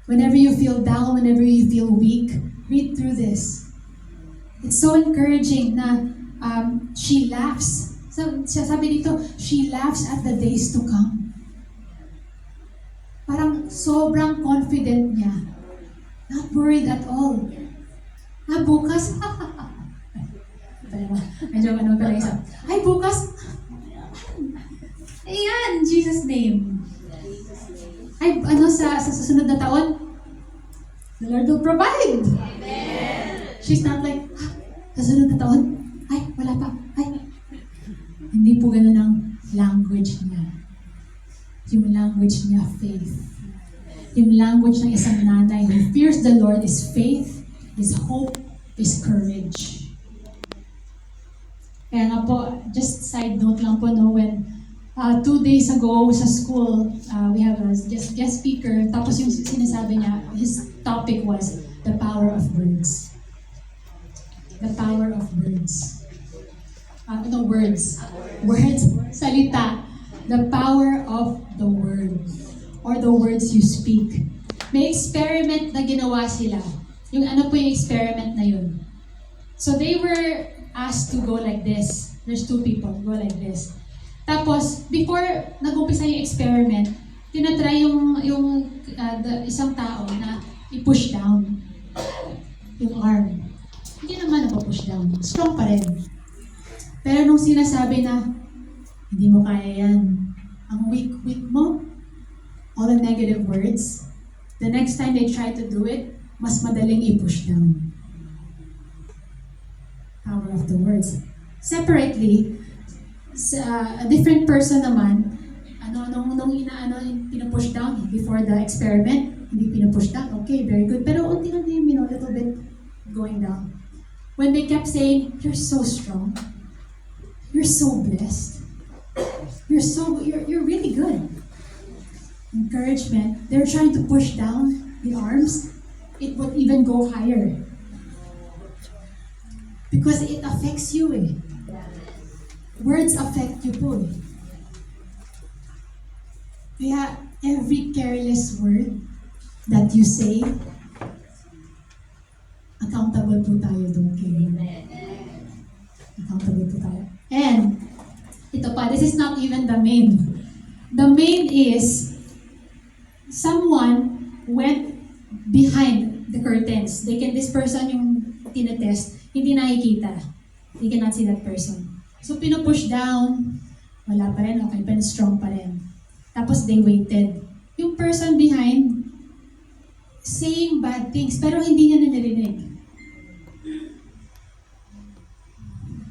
Whenever you feel down, whenever you feel weak, read through this. It's so encouraging na she laughs. Sabi dito, she laughs at the days to come. Parang sobrang confident niya. Not worried at all. Bukas, medyo ano pala isa. Ay, bukas, ayan, Jesus' name. Ay, sa susunod na taon, the Lord will provide. Amen. She's not like, sa susunod na taon, ay, wala pa, ay. Hindi po ganun ang language niya. Yung language niya, faith. Yung language ng isang nanay who fears the Lord is faith, is hope, is courage. Kaya nga po, just side note lang po, no, when 2 days ago sa school, we have a guest speaker, tapos yung sinasabi niya, his topic was the power of words. The power of words. Words. Words, salita. The power of the word. Or the words you speak. May experiment na ginawa sila. Yung ano po yung experiment na yun. So they were asked to go like this. There's 2 people, go like this. Tapos, before nag-umpisa yung experiment, tinatry yung isang tao na i-push down yung arm. Hindi naman napapush down. Strong pa rin. Pero nung sinasabi na, hindi mo kaya yan, ang weak mo, all the negative words, the next time they try to do it, mas madaling i-push down. Power of the words. Separately, a different person naman, nung pinupush down before the experiment, hindi pinupush down, okay, very good. Pero unti-unti, little bit going down. When they kept saying, you're so strong, you're so blessed, you're really good. Encouragement, they're trying to push down the arms, it would even go higher. Because it affects you eh. Words affect you po eh. Kaya every careless word that you say, accountable po tayo doon kayo. Accountable po tayo. And, ito pa, this is not even the main. The main is, someone went behind the curtains. This person yung tinetest, hindi nakikita. You cannot see that person. So, pinupush down, wala pa rin, okay pa rin, strong pa rin. Tapos, they waited. Yung person behind, saying bad things, pero hindi niya na narinig.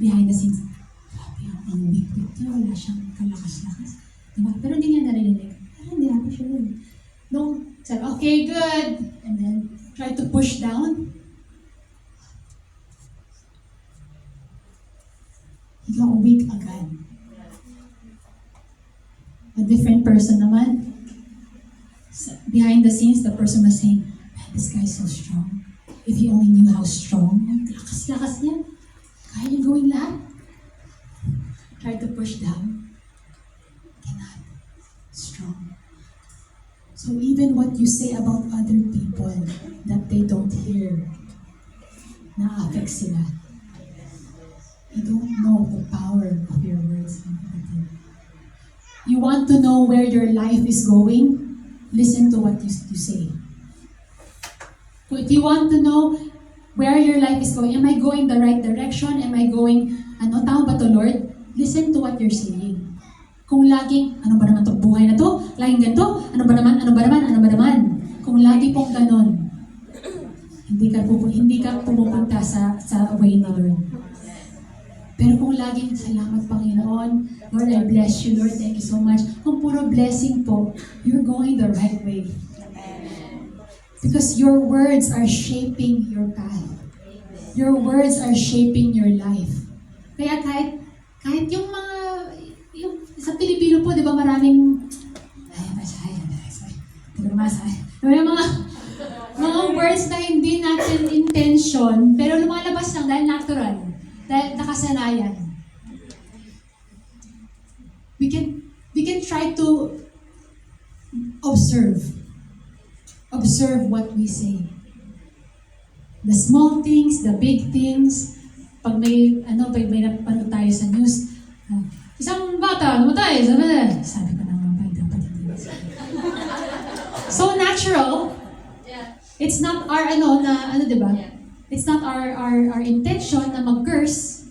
Behind the scenes, ang weak-weak niya, wala siyang kalakas-lakas. Diba? Pero hindi niya narinig. Pero hindi ako siya yun. Nung, sabi, okay, good. And then, try to push down. He got weak agad. A different person naman. Behind the scenes, the person was saying, man, this guy's so strong. If he only knew how strong, lakas-lakas niya. Kaya niya gawin lahat. Try to push down. Cannot. Strong. So even what you say about other people that they don't hear, na-affect sila. You don't know the power of your words. You want to know where your life is going? Listen to what you say. If you want to know where your life is going, am I going the right direction? Am I going, tama ba to, Lord? Listen to what you're saying. Kung laging, ano ba naman to, buhay na to? Laging ganito? Ano ba naman? Kung lagi pong ganon, hindi ka pumupunta sa way ni Lord. Pero kung laging, salamat Panginoon, Lord, I bless you, Lord, thank you so much. Kung puro blessing po, you're going the right way. Because your words are shaping your path. Your words are shaping your life. Kaya kahit yung sa Pilipino po, di ba maraming, yung mga words na hindi natin intention, pero lumalabas lang dahil natural. Dahil nakasanayan. We can try to observe. observe what we say. The small things, the big things. Pag may napanood tayo sa news, isang bata, namatay, sabi ko naman, dapat hindi. So natural. It's not our, diba? It's not our intention na mag-curse.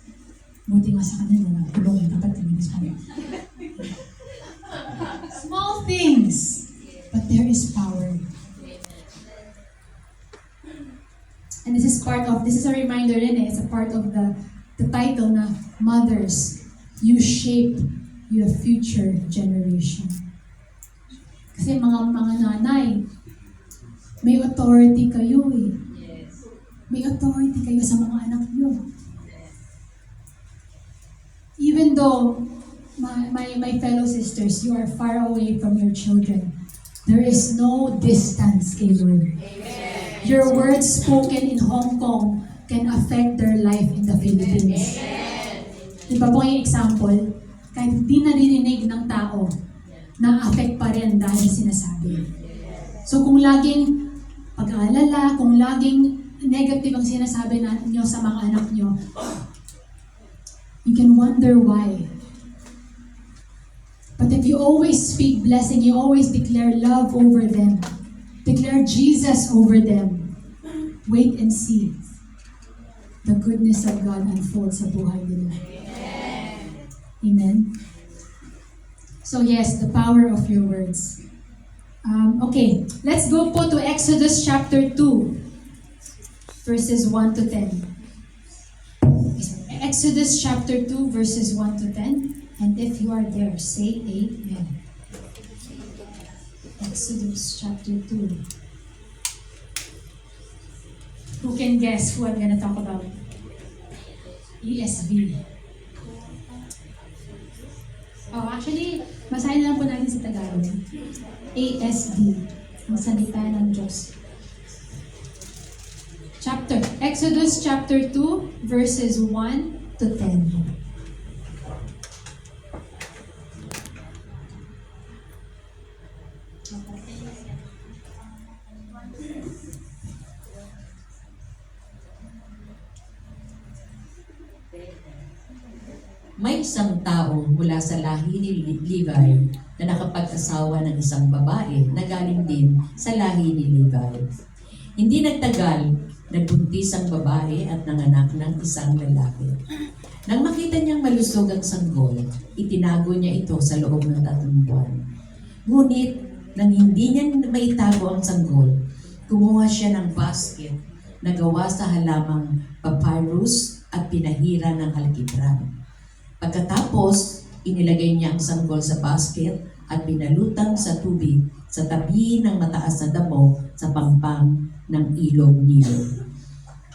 Buti nga sa kanila na tulong, dapat kaminis pa. Small things, but there is power. And this is a reminder rin it's a part of the title na Mothers, you shape your future generation. Kasi mga nanay, may authority kayo eh. May authority kayo sa mga anak niyo. Even though, my fellow sisters, you are far away from your children, there is no distance kay Lord. Your words spoken in Hong Kong can affect their life in the Philippines. Diba po yung example? Kahit di naririnig ng tao, na-affect pa rin dahil sinasabi. So kung laging pag-aalala, kung laging negative ang sinasabi niyo sa mga anak niyo, you can wonder why. But if you always speak blessing, you always declare love over them, declare Jesus over them, wait and see the goodness of God unfold sa buhay nila. Amen? So yes, the power of your words. Okay, let's go po to Exodus chapter 2, verses 1 to 10. Exodus chapter 2, verses 1 to 10. And if you are there, say amen. Exodus chapter 2. Who can guess who I'm going to talk about? ESV. Oh, actually, basahin lang po natin sa Tagalog. ASD, ang salita ng Diyos. Exodus chapter 2, verses 1 to 10. May isang tao mula sa lahi ni Levi na nakapag-asawa ng isang babae na galing din sa lahi ni Levi. Hindi nagtagal, nagbuntis ang babae at nanganak ng isang lalaki. Nang makita niyang malusog ang sanggol, itinago niya ito sa loob ng 3 buwan. Ngunit, nang hindi niya maitago ang sanggol, kumuha siya ng basket na gawa sa halamang papyrus at pinahira ng alkitran. Pagkatapos, inilagay niya ang sanggol sa basket at binalutang sa tubig sa tabi ng mataas na damo sa pampang ng ilog Nilo.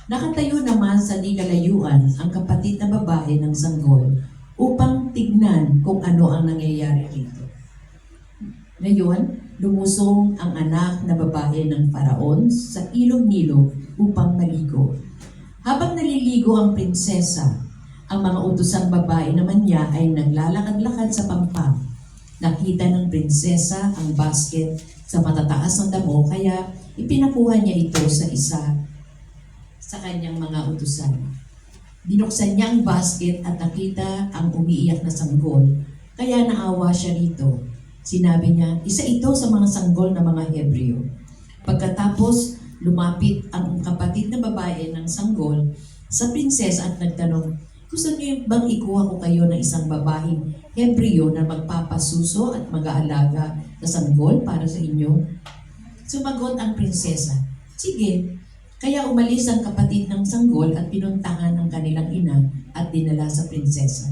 Nakatayo naman sa di kalayuan ang kapatid na babae ng sanggol upang tignan kung ano ang nangyayari rito. Ngayon, lumusong ang anak na babae ng Faraon sa ilog Nilo upang maligo. Habang naliligo ang prinsesa, ang mga utosang babae naman niya ay naglalakad-lakad sa pampang. Nakita ng prinsesa ang basket sa matataas ng damo kaya ipinakuha niya ito sa isa sa kanyang mga utusan. Binuksan niya ang basket at nakita ang umiiyak na sanggol, kaya naawa siya rito. Sinabi niya, isa ito sa mga sanggol ng mga Hebreo. Pagkatapos, lumapit ang kapatid na babae ng sanggol sa prinsesa at nagtanong, gusto niyo bang ikuha ko kayo ng isang babaheng Hebreo na magpapasuso at mag-aalaga sa sanggol para sa inyo? Sumagot ang prinsesa, sige. Kaya umalis ang kapatid ng sanggol at pinuntahan ang kanilang ina at dinala sa prinsesa.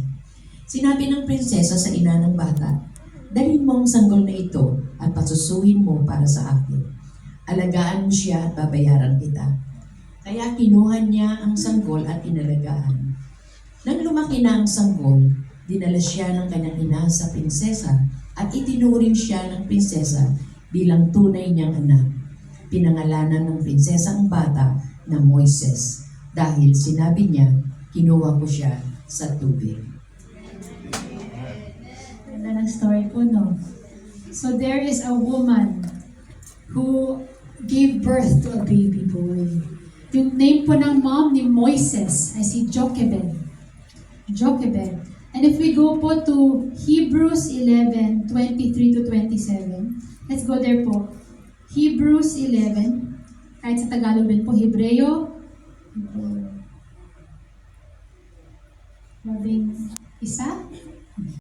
Sinabi ng prinsesa sa ina ng bata, dalhin mo ang sanggol na ito at pasusuhin mo para sa akin. Alagaan mo siya at babayaran kita. Kaya kinuha niya ang sanggol at inalagaan. Nang lumaki na ang sanggol, dinala siya ng kanyang ina sa prinsesa at itinuring siya ng prinsesa bilang tunay niyang anak. Pinangalanan ng prinsesa ang bata na Moises dahil sinabi niya, kinuha ko siya sa tubig. Ganda ng story po, no? So there is a woman who gave birth to a baby boy. Yung name po ng mom ni Moises ay si Jochebed. Jochebed. And if we go po to Hebrews 11:23 to 27, let's go there po. Hebrews 11, kahit sa Tagalog din po, Hebreo, labing isa,